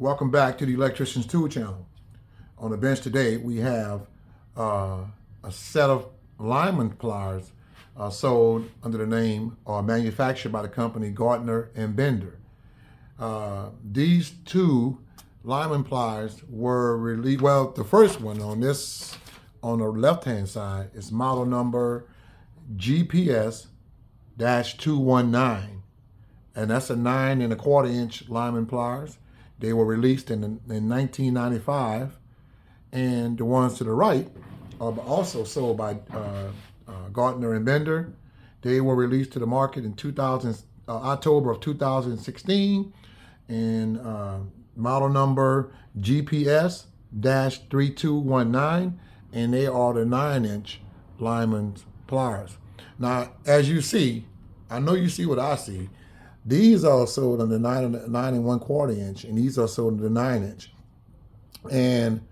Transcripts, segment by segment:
Welcome back to the Electrician's Tool Channel. On the bench today, we have a set of Lineman pliers sold under the name or manufactured by the company Gardner and Bender. These two Lineman pliers were released. Well, the first one on the left-hand side is model number GPS219, and that's a 9 1/4 inch Lineman pliers. They were released in 1995, and the ones to the right are also sold by Gardner and Bender. They were released to the market in October of 2016, and model number GPS-3219, and they are the 9 inch Lineman pliers. Now, as you see, I know you see what I see. These are sold on the 9 1/4 inch, and these are sold on the 9 inch. And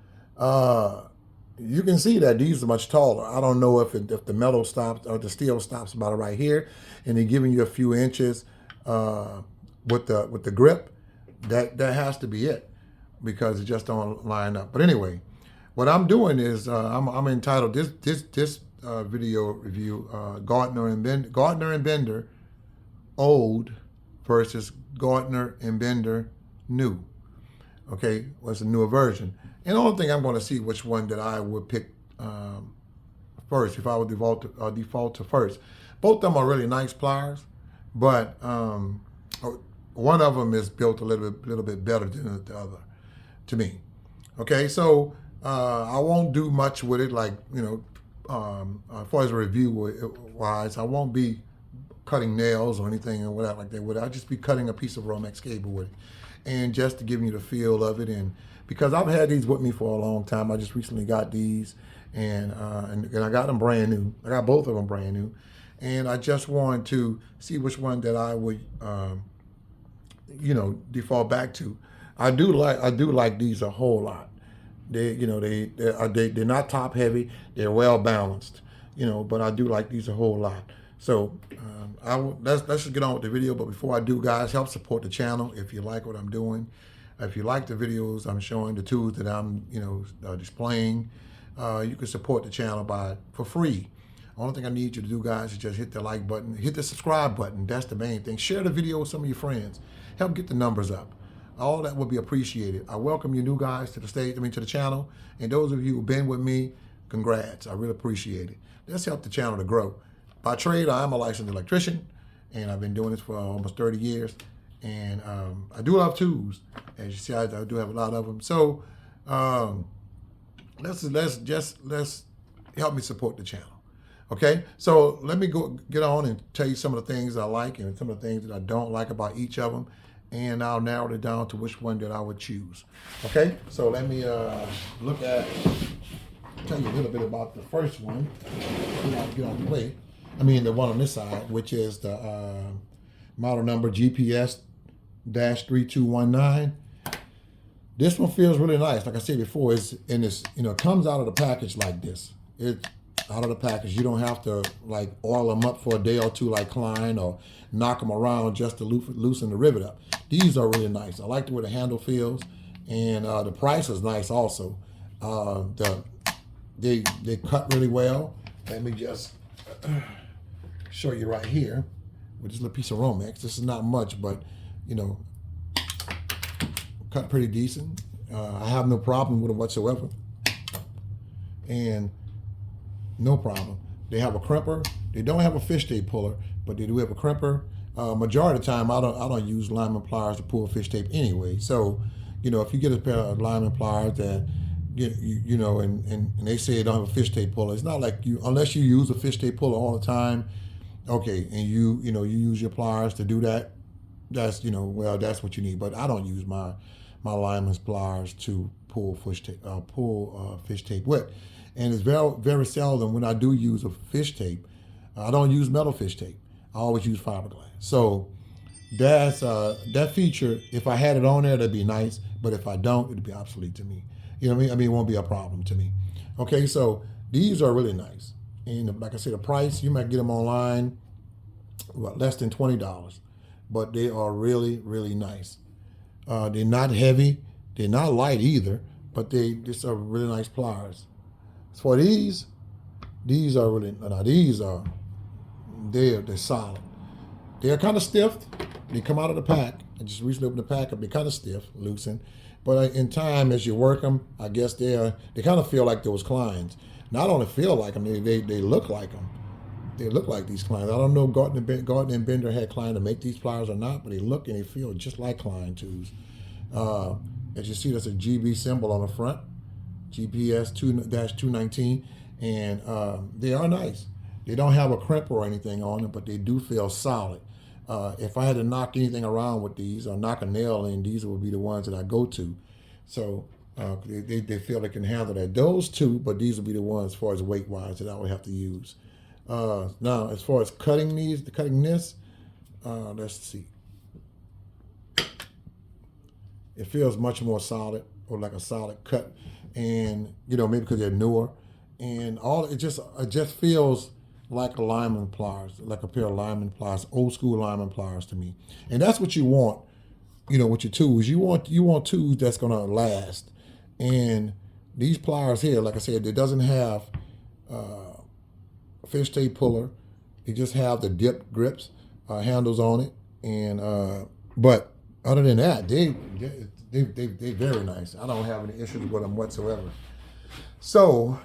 you can see that these are much taller. I don't know if the metal stops or the steel stops about right here, and they're giving you a few inches with the grip. That has to be it, because it just don't line up. But anyway, what I'm doing is I'm entitled this video review Gardner and Bender old versus Gardner and Bender new. Okay, what's a newer version? And the only thing I'm going to see which one that I would pick first, if I would default to first. Both of them are really nice pliers, but one of them is built a little bit better than the other, to me. Okay, so I won't do much with it, like, as far as a review wise, I won't be cutting nails or anything or whatever like that with it. I'll just be cutting a piece of Romex cable with it, and just to give you the feel of it. And because I've had these with me for a long time, I just recently got these, and I got them brand new. I got both of them brand new, and I just wanted to see which one that I would default back to. I do like these a whole lot. They're not top heavy. They're well balanced, but I do like these a whole lot. So let's just get on with the video. But before I do, guys, help support the channel if you like what I'm doing. If you like the videos I'm showing, the tools that I'm displaying, you can support the channel for free. Only thing I need you to do, guys, is just hit the like button, hit the subscribe button. That's the main thing. Share the video with some of your friends. Help get the numbers up. All that would be appreciated. I welcome you new guys to the channel. And those of you who've been with me, congrats. I really appreciate it. Let's help the channel to grow. By trade, I am a licensed electrician, and I've been doing this for almost 30 years. And I do love tools. As you see, I do have a lot of them. So let's help me support the channel. Okay, so let me get on and tell you some of the things I like and some of the things that I don't like about each of them, and I'll narrow it down to which one that I would choose. Okay, so let me tell you a little bit about the first one. Get out of the way. I mean, the one on this side, which is the model number GPS-3219. This one feels really nice. Like I said before, it's in this, it comes out of the package like this. It's out of the package. You don't have to like oil them up for a day or two like Klein, or knock them around just to loosen the rivet up. These are really nice. I like the way the handle feels, and the price is nice also. They cut really well. Let me just show you right here with this little piece of Romex. This is not much, but cut pretty decent. I have no problem with it whatsoever, and no problem. They have a crimper. They don't have a fish tape puller, but they do have a crimper. Majority of the time, I don't use Lineman pliers to pull fish tape anyway. So, if you get a pair of Lineman pliers that and they say they don't have a fish tape puller, it's not like unless you use a fish tape puller all the time. Okay, and you use your pliers to do that. That's that's what you need. But I don't use my Lineman's pliers to pull fish tape with, and it's very, very seldom when I do use a fish tape. I don't use metal fish tape. I always use fiberglass. So that's that feature. If I had it on there, that'd be nice. But if I don't, it'd be obsolete to me. You know what I mean? I mean, it won't be a problem to me. Okay, so these are really nice. And like I said, the price, you might get them online, less than $20. But they are really, really nice. They're not heavy. They're not light either, but they just are really nice pliers. As for these are really, now these are, they're solid. They're kind of stiff. They come out of the pack. I just recently opened the pack up. They're kind of stiff, loosened. But in time, as you work them, I guess they kind of feel like those Kleins. Not only feel like them, they look like them. They look like these Kleins. I don't know if Gardner and Bender had Klein to make these pliers or not, but they look and they feel just like Klein tools. As you see, there's a GB symbol on the front, GPS219, and they are nice. They don't have a crimper or anything on them, but they do feel solid. If I had to knock anything around with these or knock a nail in, these would be the ones that I go to. So they feel they can handle that. Those two, but these would be the ones as far as weight-wise that I would have to use. Now, as far as cutting this, let's see. It feels much more solid, or like a solid cut, and maybe because they're newer, and it just feels like a lineman pliers, like a pair of lineman pliers, old school lineman pliers to me. And that's what you want, with your tools. You want tools that's gonna last. And these pliers here, like I said, it doesn't have fishtail puller. They just have the dip grips, handles on it, and but other than that, they very nice. I don't have any issues with them whatsoever. So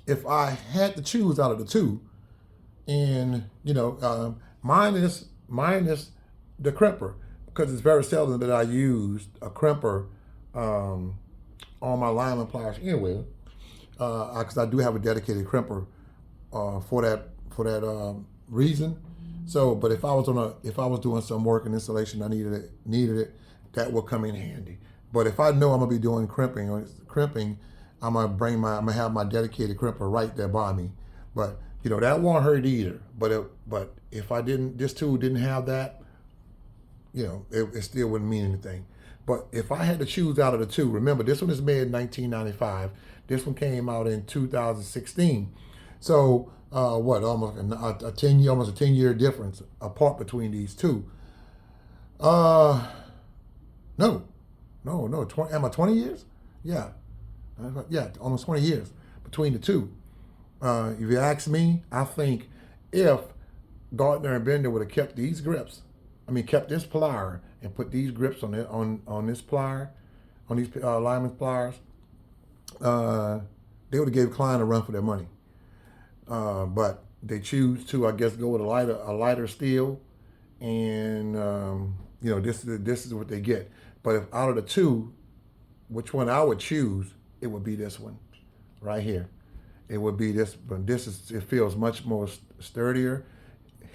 if I had to choose out of the two, and minus the crimper, because it's very seldom that I used a crimper on my lineman pliers anyway, because I do have a dedicated crimper for that reason. So, but if I was doing some work and installation, I needed it, that would come in handy. But if I know I'm gonna be doing crimping, I'm gonna have my dedicated crimper right there by me. But that won't hurt either. But if this tool didn't have that, it still wouldn't mean anything. But if I had to choose out of the two, remember this one is made in 1995. This one came out in 2016. So almost a 10-year difference apart between these two. No, 20, am I 20 years? Yeah, almost 20 years between the two. If you ask me, I think if Gardner and Bender would have kept these grips, kept this plier and put these grips on this plier, on these lineman pliers, they would have gave Klein a run for their money. But they choose to, I guess, go with a lighter steel, and this is what they get. But if out of the two, which one I would choose, it would be this one, right here. It would be this, but it feels much more sturdier,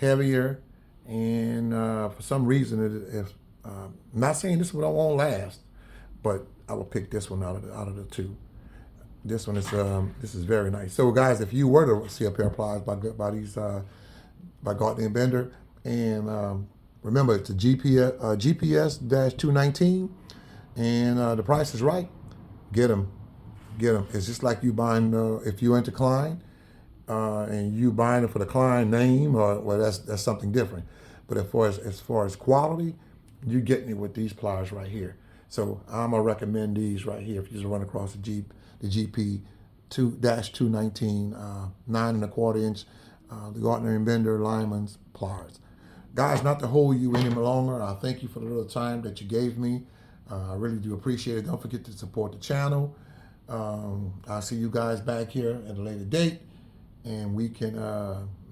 heavier, and for some reason, I'm not saying this one won't last, but I will pick this one out of the two. This one is this is very nice. So guys, if you were to see a pair of pliers by Gardner and Bender, and remember it's a GPS-219, and the price is right, get them. It's just like you buying if you into Klein, and you buying it for the Klein name, that's something different. But as far as quality, you're getting it with these pliers right here. So I'm gonna recommend these right here if you just run across the GP2-219 9¼ inch the Gardner and Bender Lineman's pliers. Guys, not to hold you any longer, I thank you for the little time that you gave me. I really do appreciate it. Don't forget to support the channel. I'll see you guys back here at a later date, and we can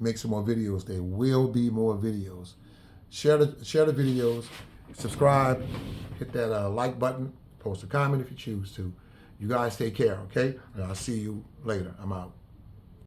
make some more videos. There will be more videos. Share the videos, subscribe, hit that like button, post a comment if you choose to. You guys take care, okay? And I'll see you later. I'm out.